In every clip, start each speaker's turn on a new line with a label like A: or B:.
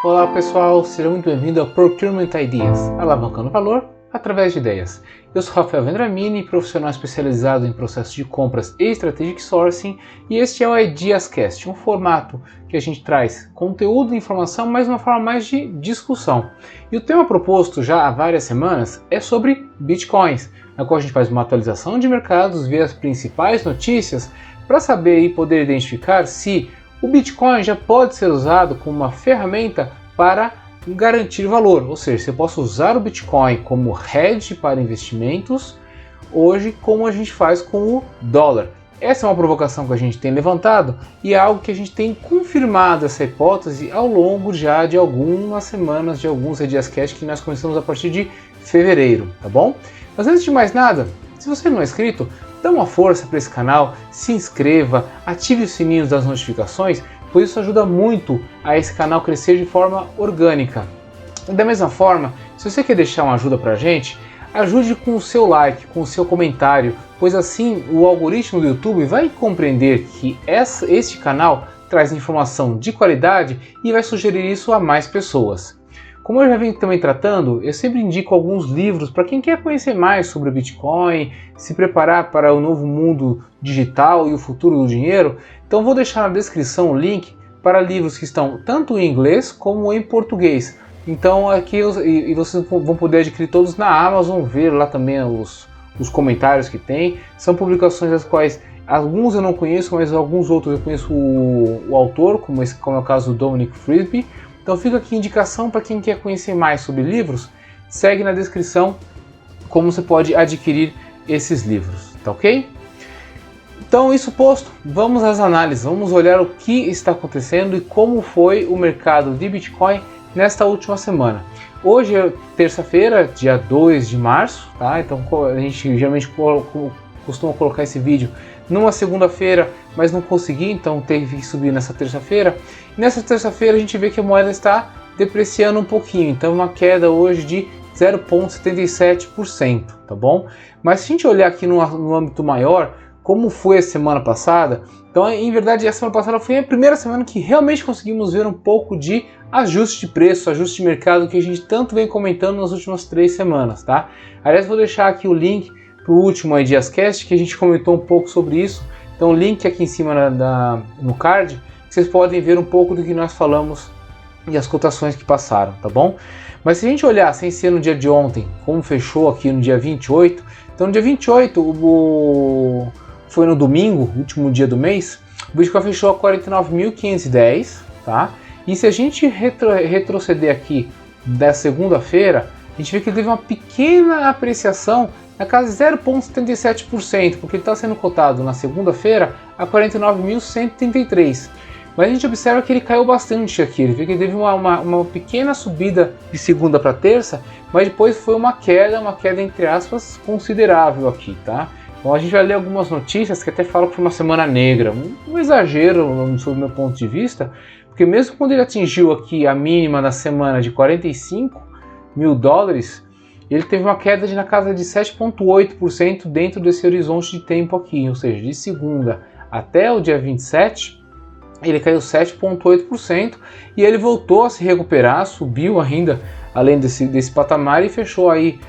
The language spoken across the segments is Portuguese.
A: Olá pessoal, seja muito bem-vindo ao Procurement Ideas, alavancando valor através de ideias. Eu sou Rafael Vendramini, profissional especializado em processos de compras e Strategic Sourcing, e este é o IdeasCast, um formato que a gente traz conteúdo e informação, mas de uma forma mais de discussão. E o tema proposto já há várias semanas é sobre Bitcoins, na qual a gente faz uma atualização de mercados, vê as principais notícias para saber e poder identificar se o Bitcoin já pode ser usado como uma ferramenta para garantir valor, ou seja, você possa usar o Bitcoin como hedge para investimentos, hoje como a gente faz com o dólar. Essa é uma provocação que a gente tem levantado e é algo que a gente tem confirmado essa hipótese ao longo já de algumas semanas, de alguns IdeasCast que nós começamos a partir de fevereiro, tá bom? Mas antes de mais nada, se você não é inscrito, dá uma força para esse canal, se inscreva, ative os sininhos das notificações, pois isso ajuda muito a esse canal crescer de forma orgânica. E da mesma forma, se você quer deixar uma ajuda para a gente, ajude com o seu like, com o seu comentário, pois assim o algoritmo do YouTube vai compreender que este canal traz informação de qualidade e vai sugerir isso a mais pessoas. Como eu já venho também tratando, eu sempre indico alguns livros para quem quer conhecer mais sobre o Bitcoin, se preparar para o novo mundo digital e o futuro do dinheiro. Então vou deixar na descrição o link para livros que estão tanto em inglês como em português. Então aqui vocês vão poder adquirir todos na Amazon, ver lá também os comentários que tem. São publicações das quais alguns eu não conheço, mas alguns outros eu conheço o autor, como é o caso do Dominic Frisby. Então fica aqui a indicação para quem quer conhecer mais sobre livros, segue na descrição como você pode adquirir esses livros, tá ok? Então isso posto, vamos às análises, vamos olhar o que está acontecendo e como foi o mercado de Bitcoin nesta última semana. Hoje é terça-feira, dia 2 de março, tá? Então a gente geralmente costuma colocar esse vídeo numa segunda-feira, mas não consegui, então teve que subir nessa terça-feira. Nessa terça-feira a gente vê que a moeda está depreciando um pouquinho, então uma queda hoje de 0,77%, tá bom? Mas se a gente olhar aqui no âmbito maior, como foi a semana passada, então em verdade a semana passada foi a primeira semana que realmente conseguimos ver um pouco de ajuste de preço, ajuste de mercado que a gente tanto vem comentando nas últimas 3 semanas, tá? Aliás, vou deixar aqui o link para o último IdeasCast que a gente comentou um pouco sobre isso, então o link aqui em cima no card, vocês podem ver um pouco do que nós falamos e as cotações que passaram, tá bom? Mas se a gente olhar, sem ser no dia de ontem, como fechou aqui no dia 28, então no dia 28, foi no domingo, último dia do mês, o Bitcoin fechou a 49.510, tá? E se a gente retroceder aqui da segunda-feira, a gente vê que ele teve uma pequena apreciação na casa de 0,77%, porque ele está sendo cotado na segunda-feira a 49.133. Mas a gente observa que ele caiu bastante aqui, ele teve uma pequena subida de segunda para terça, mas depois foi uma queda entre aspas, considerável aqui, tá? Então a gente vai ler algumas notícias que até falam que foi uma semana negra, um exagero sob o meu ponto de vista, porque mesmo quando ele atingiu aqui a mínima da semana de 45 mil dólares, ele teve uma queda na casa de 7,8% dentro desse horizonte de tempo aqui, ou seja, de segunda até o dia 27, ele caiu 7,8% e ele voltou a se recuperar, subiu ainda além desse patamar e fechou aí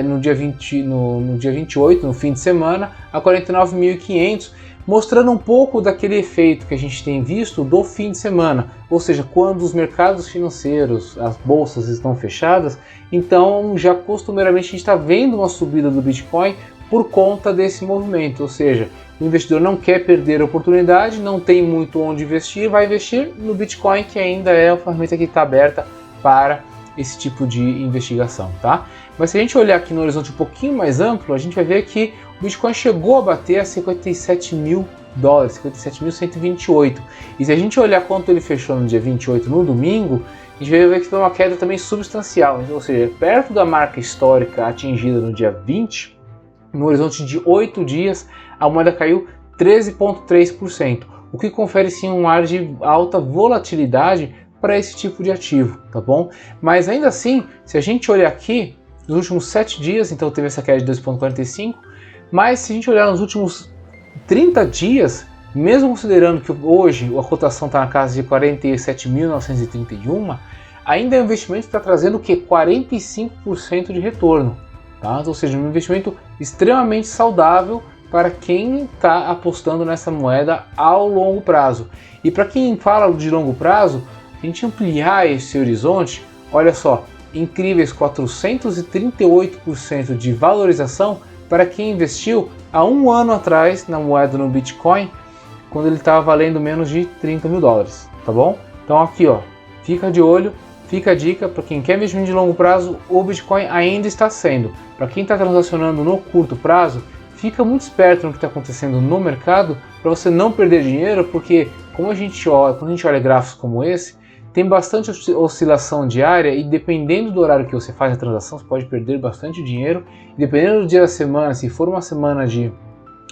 A: no dia 28, no fim de semana, a 49.500, mostrando um pouco daquele efeito que a gente tem visto do fim de semana, ou seja, quando os mercados financeiros, as bolsas estão fechadas, então já costumeiramente a gente está vendo uma subida do Bitcoin por conta desse movimento, ou seja, o investidor não quer perder a oportunidade, não tem muito onde investir, vai investir no Bitcoin, que ainda é a ferramenta que está aberta para esse tipo de investigação, tá? Mas se a gente olhar aqui no horizonte um pouquinho mais amplo, a gente vai ver que o Bitcoin chegou a bater a 57 mil dólares, 57.128. E se a gente olhar quanto ele fechou no dia 28, no domingo, a gente vai ver que foi uma queda também substancial, ou seja, perto da marca histórica atingida no dia 20, no horizonte de 8 dias, a moeda caiu 13,3%, o que confere sim um ar de alta volatilidade para esse tipo de ativo, tá bom? Mas ainda assim, se a gente olhar aqui, nos últimos 7 dias, então teve essa queda de 2,45, mas se a gente olhar nos últimos 30 dias, mesmo considerando que hoje a cotação está na casa de 47.931, ainda é um investimento que está trazendo o que? 45% de retorno. Tá? Ou seja, um investimento extremamente saudável para quem está apostando nessa moeda ao longo prazo. E para quem fala de longo prazo, a gente ampliar esse horizonte, olha só, incríveis 438% de valorização para quem investiu há um ano atrás na moeda no Bitcoin, quando ele estava valendo menos de 30 mil dólares, tá bom? Então aqui, ó, fica de olho, fica a dica para quem quer investir de longo prazo, o Bitcoin ainda está sendo. Para quem está transacionando no curto prazo, fica muito esperto no que está acontecendo no mercado para você não perder dinheiro, porque quando a gente olha gráficos como esse, tem bastante oscilação diária e dependendo do horário que você faz a transação, você pode perder bastante dinheiro. E dependendo do dia da semana, se for uma semana de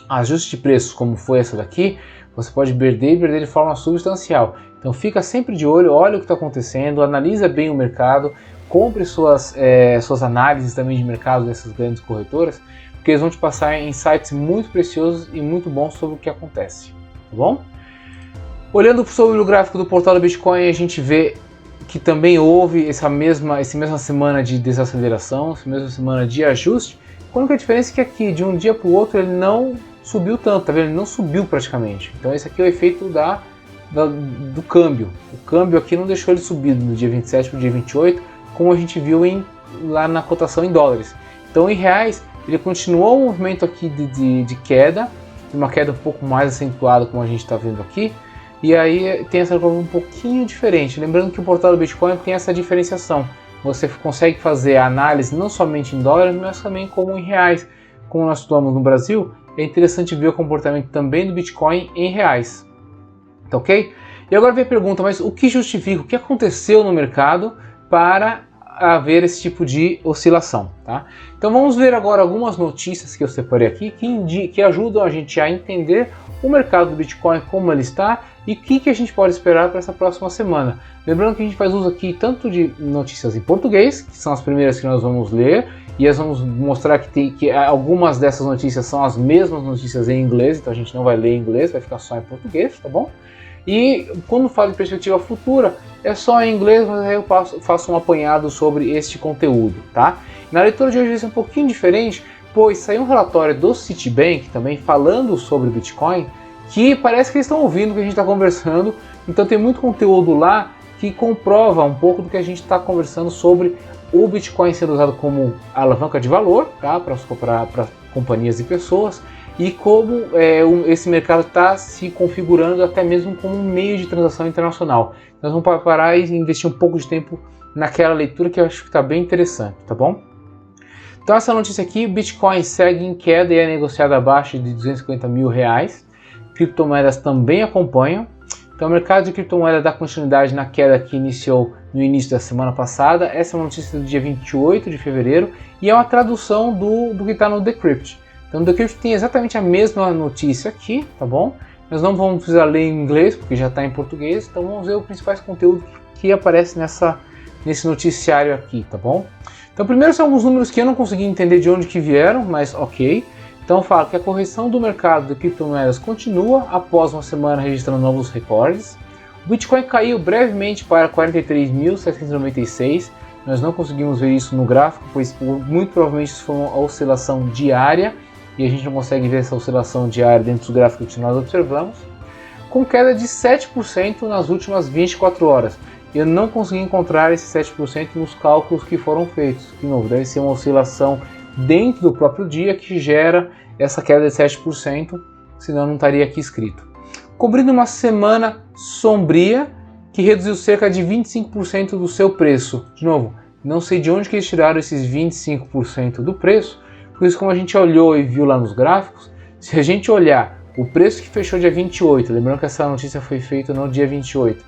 A: ajuste de preços como foi essa daqui, você pode perder de forma substancial. Então fica sempre de olho, olha o que está acontecendo, analisa bem o mercado, compre suas análises também de mercado dessas grandes corretoras, porque eles vão te passar insights muito preciosos e muito bons sobre o que acontece, tá bom? Olhando sobre o gráfico do portal do Bitcoin, a gente vê que também houve essa mesma semana de desaceleração, essa mesma semana de ajuste, com a única diferença é que aqui, de um dia para o outro, ele não subiu tanto, tá vendo? Ele não subiu praticamente. Então esse aqui é o efeito do câmbio. O câmbio aqui não deixou ele subir do dia 27 para o dia 28, como a gente viu lá na cotação em dólares. Então em reais, ele continuou o movimento aqui de queda, uma queda um pouco mais acentuada como a gente está vendo aqui, e aí tem essa curva um pouquinho diferente. Lembrando que o portal do Bitcoin tem essa diferenciação. Você consegue fazer a análise não somente em dólares, mas também como em reais. Como nós estamos no Brasil, é interessante ver o comportamento também do Bitcoin em reais. Tá ok? E agora vem a pergunta, mas o que justifica, o que aconteceu no mercado para haver esse tipo de oscilação? Tá? Então vamos ver agora algumas notícias que eu separei aqui que ajudam a gente a entender o mercado do Bitcoin, como ele está e o que a gente pode esperar para essa próxima semana. Lembrando que a gente faz uso aqui tanto de notícias em português, que são as primeiras que nós vamos ler, e nós vamos mostrar que algumas dessas notícias são as mesmas notícias em inglês, então a gente não vai ler em inglês, vai ficar só em português, tá bom? E quando falo de perspectiva futura, é só em inglês, mas aí eu faço um apanhado sobre este conteúdo, tá? Na leitura de hoje vai ser um pouquinho diferente, pois saiu um relatório do Citibank também falando sobre o Bitcoin, que parece que eles estão ouvindo o que a gente está conversando, então tem muito conteúdo lá que comprova um pouco do que a gente está conversando sobre o Bitcoin sendo usado como alavanca de valor, tá? Para companhias e pessoas, e como esse mercado está se configurando até mesmo como um meio de transação internacional. Nós vamos parar e investir um pouco de tempo naquela leitura que eu acho que está bem interessante, tá bom? Então essa notícia aqui, o Bitcoin segue em queda e é negociado abaixo de 250 mil reais. Criptomoedas também acompanham. Então o mercado de criptomoedas dá continuidade na queda que iniciou no início da semana passada. Essa é uma notícia do dia 28 de fevereiro e é uma tradução do que está no Decrypt. Então o Decrypt tem exatamente a mesma notícia aqui, tá bom? Nós não vamos precisar ler em inglês porque já está em português, então vamos ver os principais conteúdos que aparecem nesse noticiário aqui, tá bom? Então primeiro são alguns números que eu não consegui entender de onde que vieram, mas ok. Então fala que a correção do mercado de criptomoedas continua após uma semana registrando novos recordes. O Bitcoin caiu brevemente para 43.796. Nós não conseguimos ver isso no gráfico, pois muito provavelmente isso foi uma oscilação diária e a gente não consegue ver essa oscilação diária dentro dos gráficos que nós observamos. Com queda de 7% nas últimas 24 horas. Eu não consegui encontrar esse 7% nos cálculos que foram feitos. De novo, deve ser uma oscilação dentro do próprio dia que gera essa queda de 7%, senão não estaria aqui escrito. Cobrindo uma semana sombria que reduziu cerca de 25% do seu preço. De novo, não sei de onde que eles tiraram esses 25% do preço, por isso como a gente olhou e viu lá nos gráficos, se a gente olhar o preço que fechou dia 28, lembrando que essa notícia foi feita no dia 28,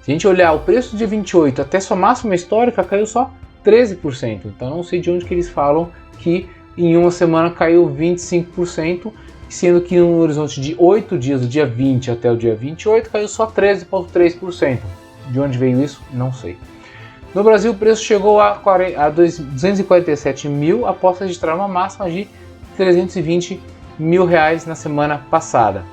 A: se a gente olhar o preço do dia 28 até sua máxima histórica, caiu só 13%. Então não sei de onde que eles falam que em uma semana caiu 25%, sendo que no horizonte de 8 dias, do dia 20 até o dia 28, caiu só 13,3%. De onde veio isso? Não sei. No Brasil o preço chegou a 247 mil após registrar uma máxima de 320 mil reais na semana passada.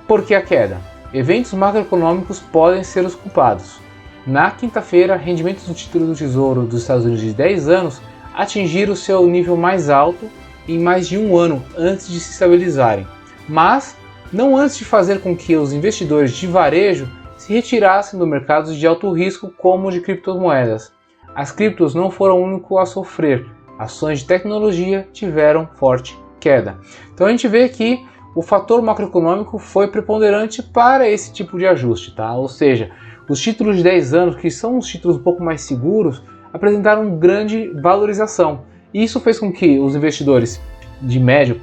A: Por que a queda? Eventos macroeconômicos podem ser os culpados. Na quinta-feira, rendimentos do título do Tesouro dos Estados Unidos de 10 anos atingiram o seu nível mais alto em mais de um ano antes de se estabilizarem, mas não antes de fazer com que os investidores de varejo se retirassem do mercado de alto risco como o de criptomoedas. As criptos não foram o único a sofrer, ações de tecnologia tiveram forte queda. Então a gente vê que o fator macroeconômico foi preponderante para esse tipo de ajuste, tá? Ou seja, os títulos de 10 anos, que são os títulos um pouco mais seguros, apresentaram grande valorização. E isso fez com que os investidores de médio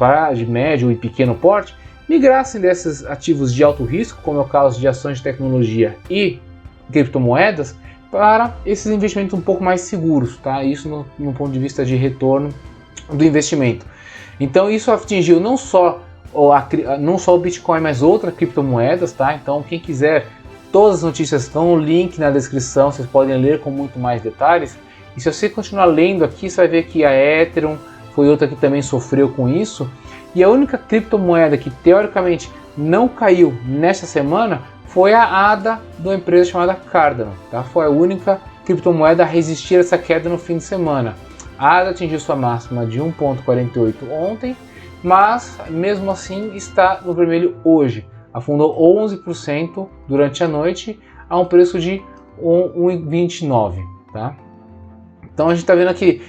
A: e pequeno porte migrassem desses ativos de alto risco, como é o caso de ações de tecnologia e criptomoedas, para esses investimentos um pouco mais seguros, tá? Isso no ponto de vista de retorno do investimento. Então isso atingiu não só o Bitcoin, mas outras criptomoedas, tá? Então quem quiser, todas as notícias estão no link na descrição, vocês podem ler com muito mais detalhes. E se você continuar lendo aqui, você vai ver que a Ethereum foi outra que também sofreu com isso. E a única criptomoeda que teoricamente não caiu nesta semana foi a ADA de uma empresa chamada Cardano. Tá? Foi a única criptomoeda a resistir a essa queda no fim de semana. A ADA atingiu sua máxima de 1,48 ontem, mas mesmo assim está no vermelho hoje. Afundou 11% durante a noite a um preço de 1,29. Tá? Então a gente está vendo aqui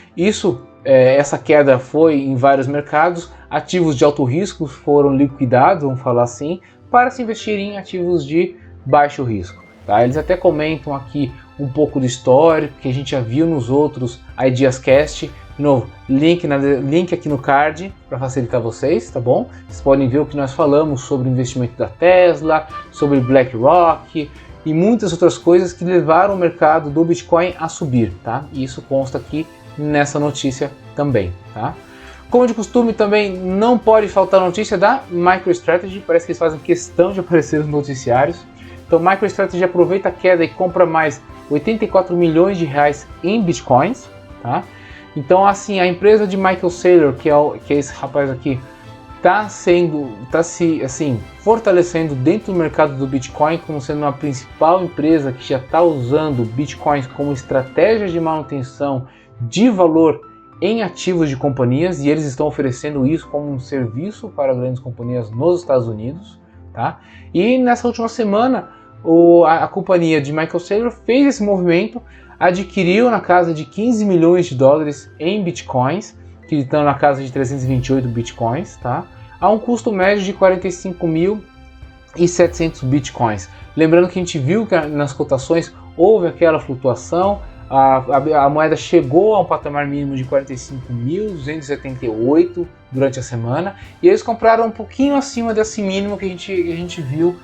A: essa queda foi em vários mercados, ativos de alto risco foram liquidados, vamos falar assim, para se investir em ativos de baixo risco. Tá? Eles até comentam aqui um pouco do histórico, que a gente já viu nos outros Ideascast. De novo, link aqui no card para facilitar vocês, tá bom? Vocês podem ver o que nós falamos sobre o investimento da Tesla, sobre BlackRock e muitas outras coisas que levaram o mercado do Bitcoin a subir, tá? E isso consta aqui nessa notícia também, tá? Como de costume, também não pode faltar a notícia da MicroStrategy, parece que eles fazem questão de aparecer nos noticiários. Então, MicroStrategy aproveita a queda e compra mais 84 milhões de reais em Bitcoins, tá? Então, assim, a empresa de Michael Saylor, que é esse rapaz aqui, está se fortalecendo dentro do mercado do Bitcoin como sendo uma principal empresa que já está usando Bitcoins como estratégia de manutenção de valor em ativos de companhias, e eles estão oferecendo isso como um serviço para grandes companhias nos Estados Unidos, tá? E nessa última semana a companhia de Michael Saylor fez esse movimento, adquiriu na casa de 15 milhões de dólares em Bitcoins, que estão na casa de 328 Bitcoins, tá? A um custo médio de 45.700 Bitcoins. Lembrando que a gente viu que nas cotações houve aquela flutuação, a moeda chegou a um patamar mínimo de 45.278 durante a semana, e eles compraram um pouquinho acima desse mínimo que a gente viu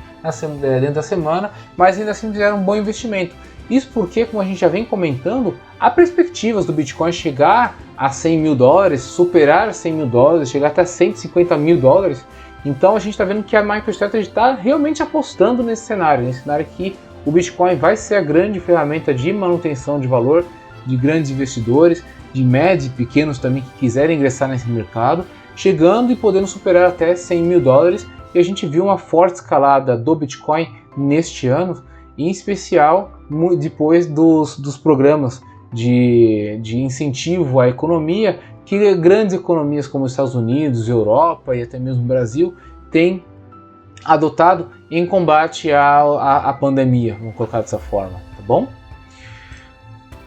A: dentro da semana, mas ainda assim fizeram um bom investimento. Isso porque, como a gente já vem comentando, há perspectivas do Bitcoin chegar a 100 mil dólares, superar 100 mil dólares, chegar até 150 mil dólares. Então a gente está vendo que a MicroStrategy está realmente apostando nesse cenário que o Bitcoin vai ser a grande ferramenta de manutenção de valor de grandes investidores, de médios e pequenos também que quiserem ingressar nesse mercado, chegando e podendo superar até 100 mil dólares. E a gente viu uma forte escalada do Bitcoin neste ano, em especial depois dos programas de incentivo à economia que grandes economias como os Estados Unidos, Europa e até mesmo o Brasil têm adotado em combate à pandemia, vamos colocar dessa forma, tá bom?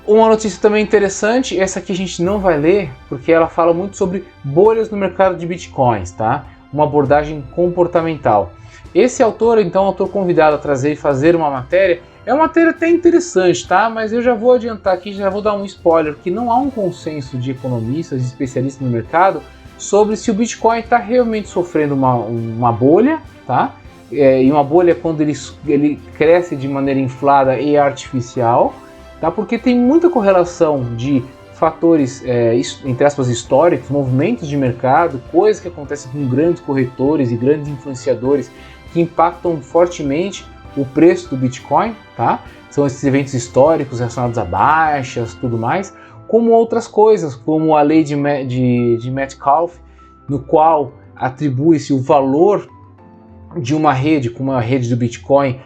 A: Uma notícia também interessante, essa aqui a gente não vai ler, porque ela fala muito sobre bolhas no mercado de Bitcoins, tá? Uma abordagem comportamental. Esse autor, então, autor convidado a trazer e fazer uma matéria, é uma matéria até interessante, tá? Mas eu já vou adiantar aqui, já vou dar um spoiler, que não há um consenso de economistas, de especialistas no mercado, sobre se o Bitcoin está realmente sofrendo uma bolha, tá? E uma bolha quando ele cresce de maneira inflada e artificial, tá? Porque tem muita correlação de fatores, entre aspas, históricos, movimentos de mercado, coisas que acontecem com grandes corretores e grandes influenciadores que impactam fortemente o preço do Bitcoin, tá? São esses eventos históricos relacionados a baixas, tudo mais, como outras coisas, como a lei de Metcalfe, no qual atribui-se o valor de uma rede, como a rede do Bitcoin,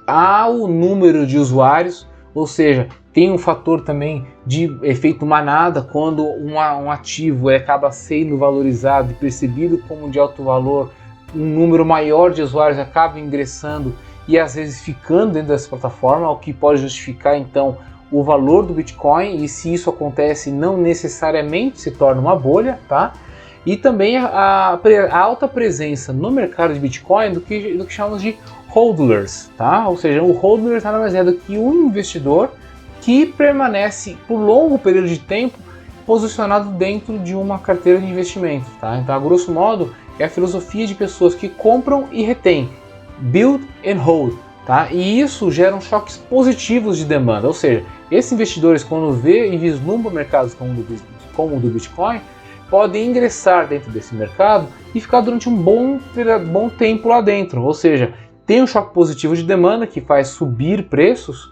A: ao número de usuários, ou seja, tem um fator também de efeito manada, quando um ativo acaba sendo valorizado e percebido como de alto valor, um número maior de usuários acaba ingressando e às vezes ficando dentro dessa plataforma, o que pode justificar então o valor do Bitcoin, e se isso acontece não necessariamente se torna uma bolha, tá? E também a alta presença no mercado de Bitcoin do que chamamos de hodlers, tá? Ou seja, o hodler nada mais é do que um investidor que permanece por longo período de tempo posicionado dentro de uma carteira de investimento, tá? Então, a grosso modo, é a filosofia de pessoas que compram e retêm, build and hold, tá? E isso gera choques positivos de demanda, ou seja, esses investidores, quando vê e vislumbram mercados como o do Bitcoin, podem ingressar dentro desse mercado e ficar durante um bom tempo lá dentro, ou seja, tem um choque positivo de demanda que faz subir preços,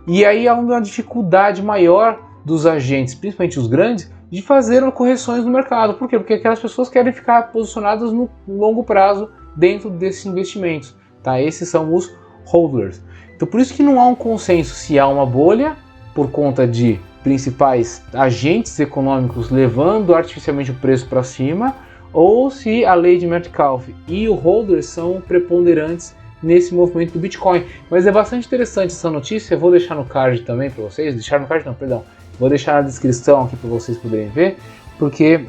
A: e aí há uma dificuldade maior dos agentes, principalmente os grandes, de fazer correções no mercado. Por quê? Porque aquelas pessoas querem ficar posicionadas no longo prazo dentro desses investimentos, tá? Esses são os hodlers. Então por isso que não há um consenso se há uma bolha por conta de principais agentes econômicos levando artificialmente o preço para cima, ou se a lei de Metcalfe e o hodler são preponderantes nesse movimento do Bitcoin. Mas é bastante interessante essa notícia, eu vou deixar no card também para vocês, vou deixar na descrição aqui para vocês poderem ver, porque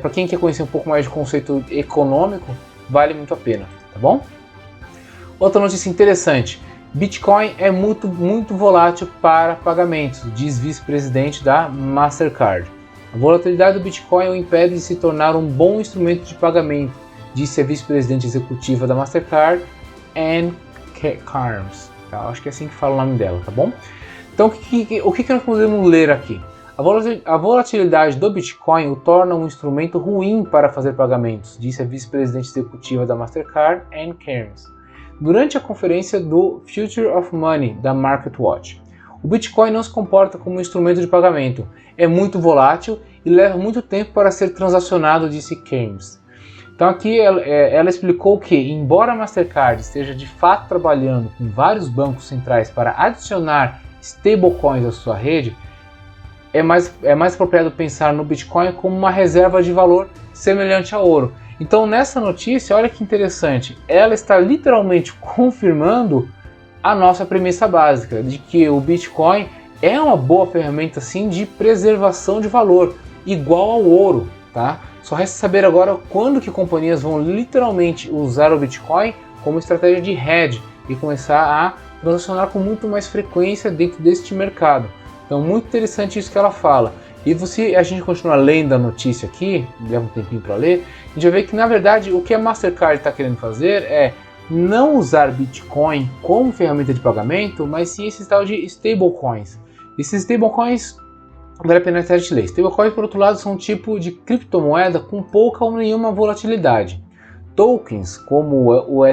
A: para quem quer conhecer um pouco mais de conceito econômico, vale muito a pena, tá bom? Outra notícia interessante, Bitcoin é muito volátil para pagamentos, diz vice-presidente da Mastercard. A volatilidade do Bitcoin o impede de se tornar um bom instrumento de pagamento, disse a vice-presidente executiva da Mastercard, Ann Cairns. Tá? Acho que é assim que fala o nome dela, tá bom? Então, o que nós podemos ler aqui? A volatilidade do Bitcoin o torna um instrumento ruim para fazer pagamentos, disse a vice-presidente executiva da Mastercard, Ann Cairns, durante a conferência do Future of Money da MarketWatch. O Bitcoin não se comporta como um instrumento de pagamento, é muito volátil e leva muito tempo para ser transacionado, disse Cairns. Então aqui ela explicou que, embora a Mastercard esteja de fato trabalhando com vários bancos centrais para adicionar stablecoins à sua rede, é mais apropriado pensar no Bitcoin como uma reserva de valor semelhante ao ouro. Então nessa notícia, olha que interessante, ela está literalmente confirmando a nossa premissa básica, de que o Bitcoin é uma boa ferramenta sim de preservação de valor, igual ao ouro, tá? Só resta saber agora quando que companhias vão literalmente usar o Bitcoin como estratégia de hedge e começar a transacionar com muito mais frequência dentro deste mercado. Então muito interessante isso que ela fala. E a gente continua lendo a notícia aqui, leva um tempinho para ler, a gente vai ver que na verdade o que a Mastercard está querendo fazer é não usar Bitcoin como ferramenta de pagamento, mas sim esse tal de stablecoins. Esses stablecoins, vale a pena a gente ler. Stablecoins, por outro lado, são um tipo de criptomoeda com pouca ou nenhuma volatilidade. Tokens, como o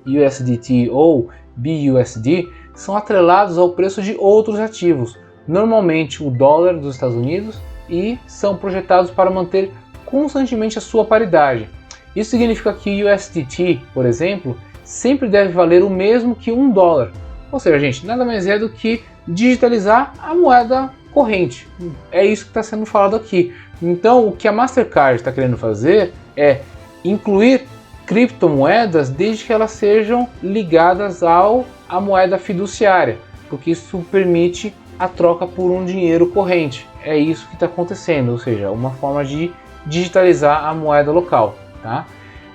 A: USDT ou BUSD, são atrelados ao preço de outros ativos, normalmente o dólar dos Estados Unidos, e são projetados para manter constantemente a sua paridade. Isso significa que o USDT, por exemplo, sempre deve valer o mesmo que $1. Ou seja, gente, nada mais é do que digitalizar a moeda corrente. É isso que está sendo falado aqui. Então, o que a Mastercard está querendo fazer é incluir criptomoedas desde que elas sejam ligadas à moeda fiduciária, porque isso permite a troca por um dinheiro corrente. É isso que está acontecendo, ou seja, uma forma de digitalizar a moeda local. Tá?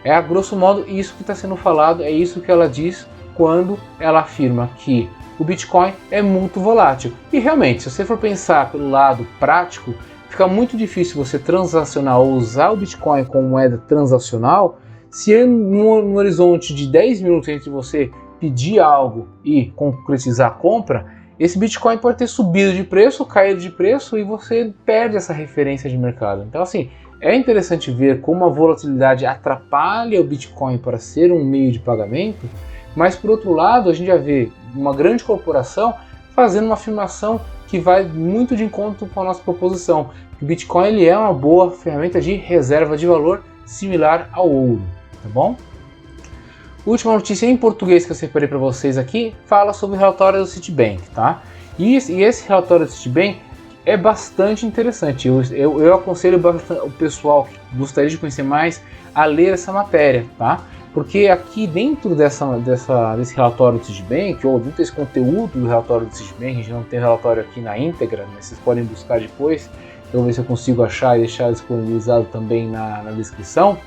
A: É a grosso modo isso que está sendo falado, é isso que ela diz quando ela afirma que o Bitcoin é muito volátil. E realmente, se você for pensar pelo lado prático, fica muito difícil você transacionar ou usar o Bitcoin como moeda transacional se no horizonte de 10 minutos entre você pedir algo e concretizar a compra, esse Bitcoin pode ter subido de preço, caído de preço e você perde essa referência de mercado. Então assim, é interessante ver como a volatilidade atrapalha o Bitcoin para ser um meio de pagamento, mas por outro lado a gente já vê uma grande corporação fazendo uma afirmação que vai muito de encontro com a nossa proposição. O Bitcoin ele é uma boa ferramenta de reserva de valor similar ao ouro, tá bom? Última notícia em português que eu separei para vocês aqui fala sobre o relatório do Citibank, tá? E esse relatório do Citibank é bastante interessante. Eu aconselho o pessoal que gostaria de conhecer mais a ler essa matéria, tá? Porque aqui dentro desse relatório do Citibank, ou dentro desse conteúdo do relatório do Citibank, a gente não tem o relatório aqui na íntegra, mas vocês podem buscar depois, eu vou ver se eu consigo achar e deixar disponibilizado também na descrição.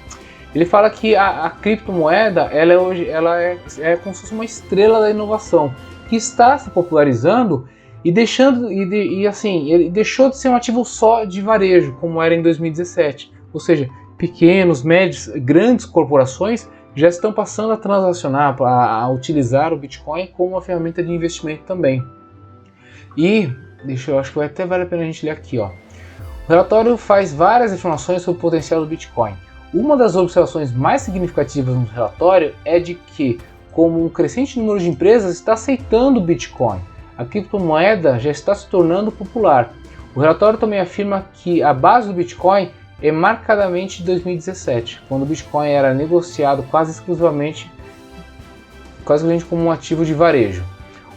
A: Ele fala que a criptomoeda ela é como se fosse uma estrela da inovação, que está se popularizando e ele deixou de ser um ativo só de varejo, como era em 2017. Ou seja, pequenos, médios, grandes corporações já estão passando a transacionar, a utilizar o Bitcoin como uma ferramenta de investimento também. E, eu acho que até vale a pena a gente ler aqui, ó. O relatório faz várias afirmações sobre o potencial do Bitcoin. Uma das observações mais significativas no relatório é de que, como um crescente número de empresas está aceitando o Bitcoin, a criptomoeda já está se tornando popular. O relatório também afirma que a base do Bitcoin é marcadamente de 2017, quando o Bitcoin era negociado quase exclusivamente como um ativo de varejo.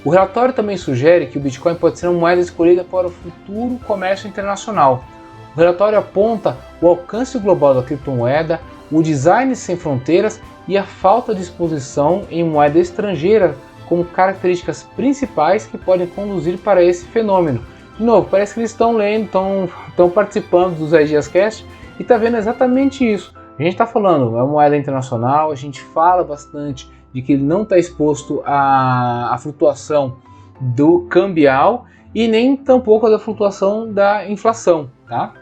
A: O relatório também sugere que o Bitcoin pode ser uma moeda escolhida para o futuro comércio internacional. O relatório aponta o alcance global da criptomoeda, o design sem fronteiras e a falta de exposição em moeda estrangeira como características principais que podem conduzir para esse fenômeno. De novo, parece que eles estão lendo, estão participando dos IdeasCast e está vendo exatamente isso. A gente está falando, é uma moeda internacional, a gente fala bastante de que ele não está exposto à flutuação do cambial e nem tampouco da flutuação da inflação, tá?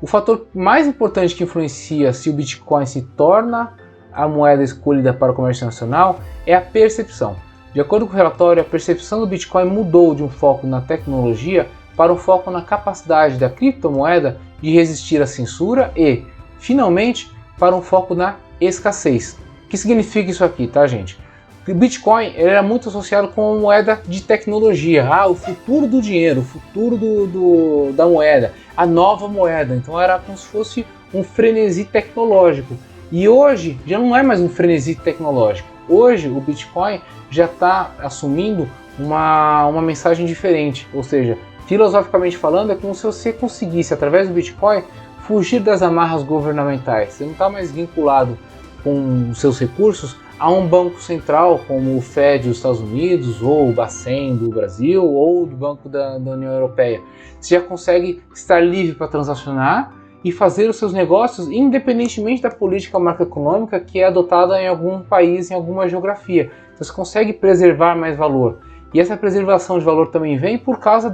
A: O fator mais importante que influencia se o Bitcoin se torna a moeda escolhida para o comércio nacional é a percepção. De acordo com o relatório, a percepção do Bitcoin mudou de um foco na tecnologia para um foco na capacidade da criptomoeda de resistir à censura e, finalmente, para um foco na escassez. O que significa isso aqui, tá, gente? O Bitcoin era muito associado com uma moeda de tecnologia, o futuro do dinheiro, o futuro da moeda, a nova moeda. Então era como se fosse um frenesi tecnológico. E hoje já não é mais um frenesi tecnológico. Hoje o Bitcoin já está assumindo uma mensagem diferente, ou seja, filosoficamente falando, é como se você conseguisse, através do Bitcoin, fugir das amarras governamentais. Você não está mais vinculado com os seus recursos a um banco central, como o Fed dos Estados Unidos, ou o Bacen do Brasil, ou do Banco da União Europeia. Você já consegue estar livre para transacionar e fazer os seus negócios independentemente da política macroeconômica que é adotada em algum país, em alguma geografia. Então, você consegue preservar mais valor. E essa preservação de valor também vem por causa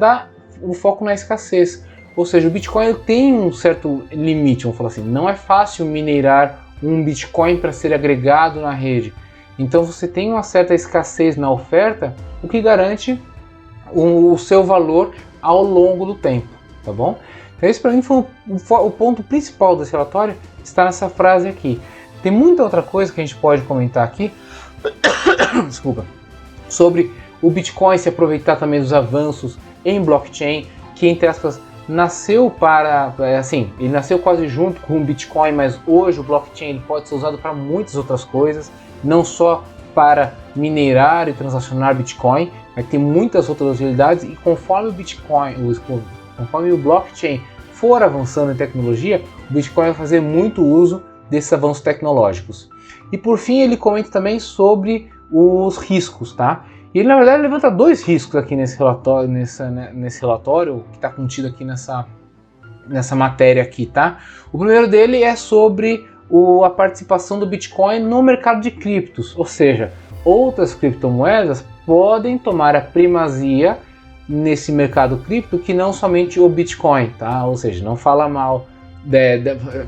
A: do foco na escassez. Ou seja, o Bitcoin tem um certo limite, vamos falar assim. Não é fácil minerar um Bitcoin para ser agregado na rede. Então você tem uma certa escassez na oferta, o que garante o seu valor ao longo do tempo, tá bom? Então esse para mim foi o ponto principal desse relatório, está nessa frase aqui. Tem muita outra coisa que a gente pode comentar aqui, desculpa, sobre o Bitcoin se aproveitar também dos avanços em blockchain, que entre aspas nasceu ele nasceu quase junto com o Bitcoin, mas hoje o blockchain ele pode ser usado para muitas outras coisas, não só para minerar e transacionar Bitcoin, mas tem muitas outras utilidades e conforme o blockchain for avançando em tecnologia, o Bitcoin vai fazer muito uso desses avanços tecnológicos. E por fim ele comenta também sobre os riscos, tá? E ele, na verdade, levanta dois riscos aqui nesse relatório, nesse relatório que está contido aqui nessa matéria aqui, tá? O primeiro dele é sobre a participação do Bitcoin no mercado de criptos, ou seja, outras criptomoedas podem tomar a primazia nesse mercado cripto que não somente o Bitcoin, tá? Ou seja, não fala mal,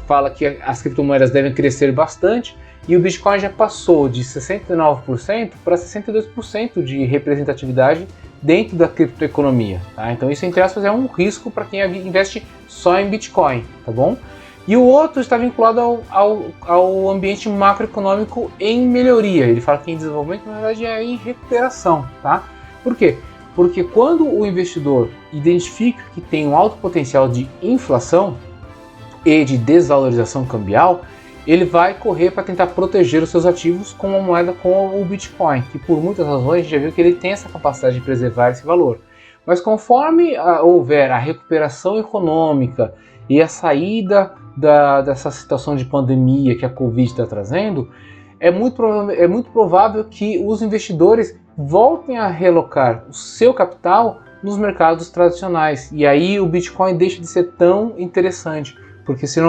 A: fala que as criptomoedas devem crescer bastante, e o Bitcoin já passou de 69% para 62% de representatividade dentro da criptoeconomia. Tá? Então isso, entre aspas, é um risco para quem investe só em Bitcoin, tá bom? E o outro está vinculado ao ambiente macroeconômico em melhoria. Ele fala que em desenvolvimento, na verdade, é em recuperação. Tá? Por quê? Porque quando o investidor identifica que tem um alto potencial de inflação e de desvalorização cambial, ele vai correr para tentar proteger os seus ativos com uma moeda como o Bitcoin, que por muitas razões a gente já viu que ele tem essa capacidade de preservar esse valor. Mas conforme houver a recuperação econômica e a saída dessa situação de pandemia que a Covid está trazendo, é muito provável que os investidores voltem a realocar o seu capital nos mercados tradicionais. E aí o Bitcoin deixa de ser tão interessante, porque você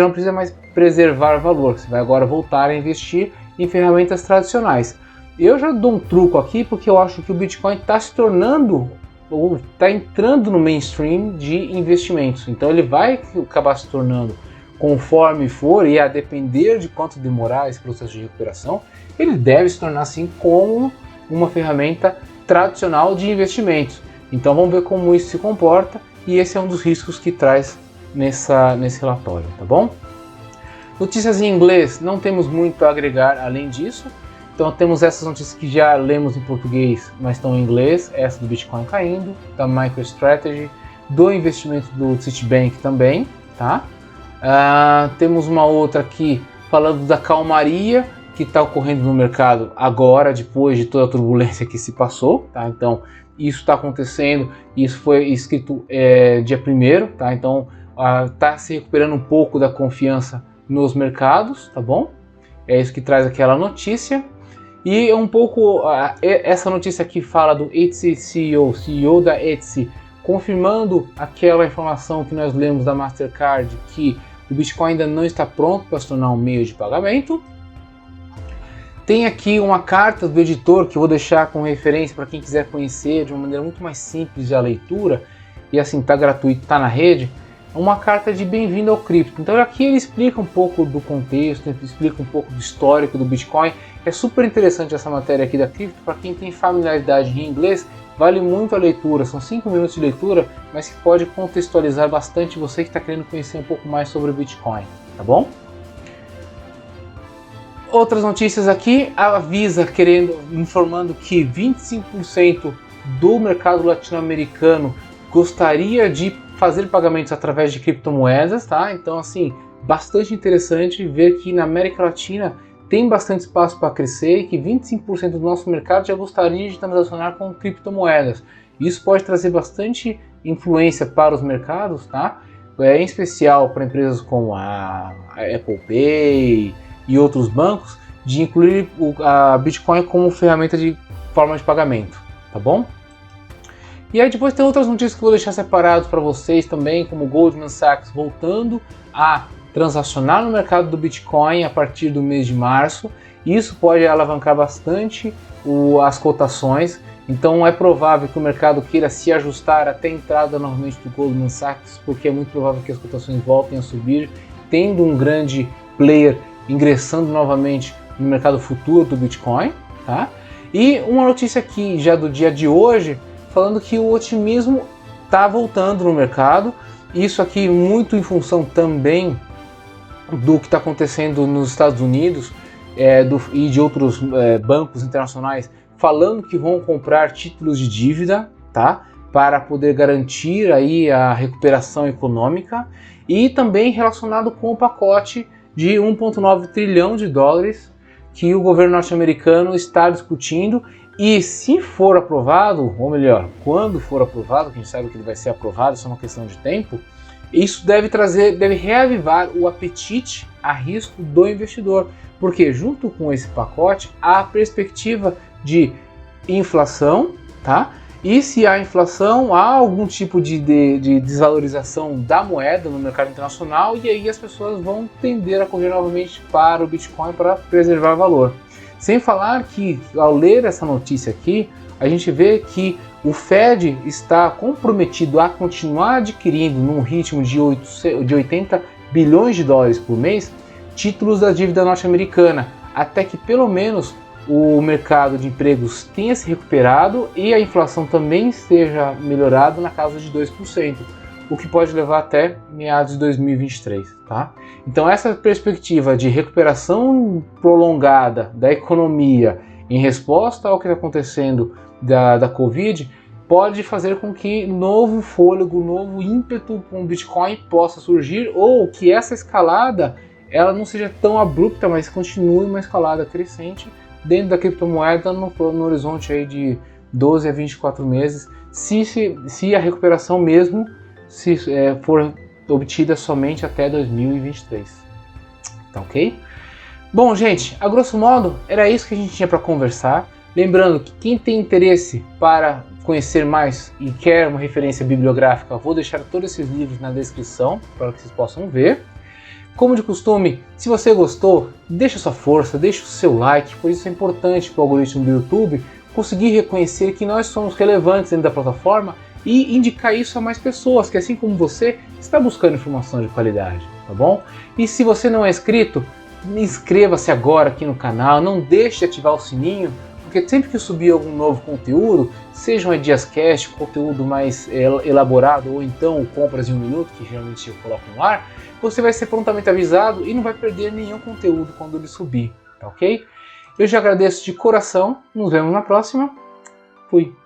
A: não precisa mais preservar valor, você vai agora voltar a investir em ferramentas tradicionais. Eu já dou um truco aqui porque eu acho que o Bitcoin está se tornando, ou está entrando no mainstream de investimentos. Então ele vai acabar se tornando, conforme for, e a depender de quanto demorar esse processo de recuperação, ele deve se tornar assim como uma ferramenta tradicional de investimentos. Então vamos ver como isso se comporta, e esse é um dos riscos que traz nesse relatório, tá bom? Notícias em inglês, não temos muito a agregar além disso. Então temos essas notícias que já lemos em português, mas estão em inglês. Essa do Bitcoin caindo, da MicroStrategy, do investimento do Citibank também, tá? Temos uma outra aqui falando da calmaria que está ocorrendo no mercado agora, depois de toda a turbulência que se passou, tá? Então isso está acontecendo, isso foi escrito dia 1º, tá? Então está se recuperando um pouco da confiança nos mercados, tá bom? É isso que traz aquela notícia. E um pouco, essa notícia aqui fala do Etsy CEO da Etsy, confirmando aquela informação que nós lemos da Mastercard, que o Bitcoin ainda não está pronto para se tornar um meio de pagamento. Tem aqui uma carta do editor que eu vou deixar com referência para quem quiser conhecer de uma maneira muito mais simples a leitura, e assim, está gratuito, está na rede. Uma carta de bem-vindo ao cripto. Então aqui ele explica um pouco do contexto, explica um pouco do histórico do Bitcoin. É super interessante essa matéria aqui da cripto, para quem tem familiaridade em inglês, vale muito a leitura, são 5 minutos de leitura, mas que pode contextualizar bastante você que está querendo conhecer um pouco mais sobre o Bitcoin, tá bom? Outras notícias aqui, a Visa informando que 25% do mercado latino-americano gostaria de fazer pagamentos através de criptomoedas, tá? Então, assim, bastante interessante ver que na América Latina tem bastante espaço para crescer e que 25% do nosso mercado já gostaria de transacionar com criptomoedas. Isso pode trazer bastante influência para os mercados, tá? Em especial para empresas como a Apple Pay e outros bancos, de incluir a Bitcoin como ferramenta de forma de pagamento, tá bom? E aí depois tem outras notícias que eu vou deixar separados para vocês também, como Goldman Sachs voltando a transacionar no mercado do Bitcoin a partir do mês de março. Isso pode alavancar bastante as cotações, então é provável que o mercado queira se ajustar até a entrada novamente do Goldman Sachs, porque é muito provável que as cotações voltem a subir, tendo um grande player ingressando novamente no mercado futuro do Bitcoin, tá? E uma notícia aqui já do dia de hoje, falando que o otimismo está voltando no mercado, isso aqui muito em função também do que está acontecendo nos Estados Unidos e de outros bancos internacionais falando que vão comprar títulos de dívida, tá? Para poder garantir aí a recuperação econômica, e também relacionado com o pacote de 1,9 trilhão de dólares que o governo norte-americano está discutindo. E se for aprovado, ou melhor, quando for aprovado, que a gente sabe que ele vai ser aprovado, isso é uma questão de tempo, isso deve reavivar o apetite a risco do investidor, porque junto com esse pacote há a perspectiva de inflação, tá? E se há inflação, há algum tipo de desvalorização da moeda no mercado internacional, e aí as pessoas vão tender a correr novamente para o Bitcoin para preservar valor. Sem falar que, ao ler essa notícia aqui, a gente vê que o Fed está comprometido a continuar adquirindo, num ritmo de 80 bilhões de dólares por mês, títulos da dívida norte-americana, até que pelo menos o mercado de empregos tenha se recuperado e a inflação também esteja melhorada na casa de 2%, o que pode levar até meados de 2023, tá? Então essa perspectiva de recuperação prolongada da economia em resposta ao que está acontecendo da Covid pode fazer com que novo fôlego, novo ímpeto com o Bitcoin possa surgir, ou que essa escalada ela não seja tão abrupta, mas continue uma escalada crescente dentro da criptomoeda no horizonte aí de 12 a 24 meses, se a recuperação mesmo for obtida somente até 2023. Tá ok? Bom, gente, a grosso modo era isso que a gente tinha para conversar. Lembrando que quem tem interesse para conhecer mais e quer uma referência bibliográfica, vou deixar todos esses livros na descrição para que vocês possam ver. Como de costume, se você gostou, deixa sua força, deixa o seu like, pois isso é importante para o algoritmo do YouTube conseguir reconhecer que nós somos relevantes dentro da plataforma e indicar isso a mais pessoas, que assim como você, está buscando informação de qualidade, tá bom? E se você não é inscrito, inscreva-se agora aqui no canal, não deixe de ativar o sininho, porque sempre que eu subir algum novo conteúdo, seja um Ideascast, conteúdo mais elaborado, ou então o Compras em um Minuto, que geralmente eu coloco no ar, você vai ser prontamente avisado e não vai perder nenhum conteúdo quando ele subir, tá ok? Eu já agradeço de coração, nos vemos na próxima, fui!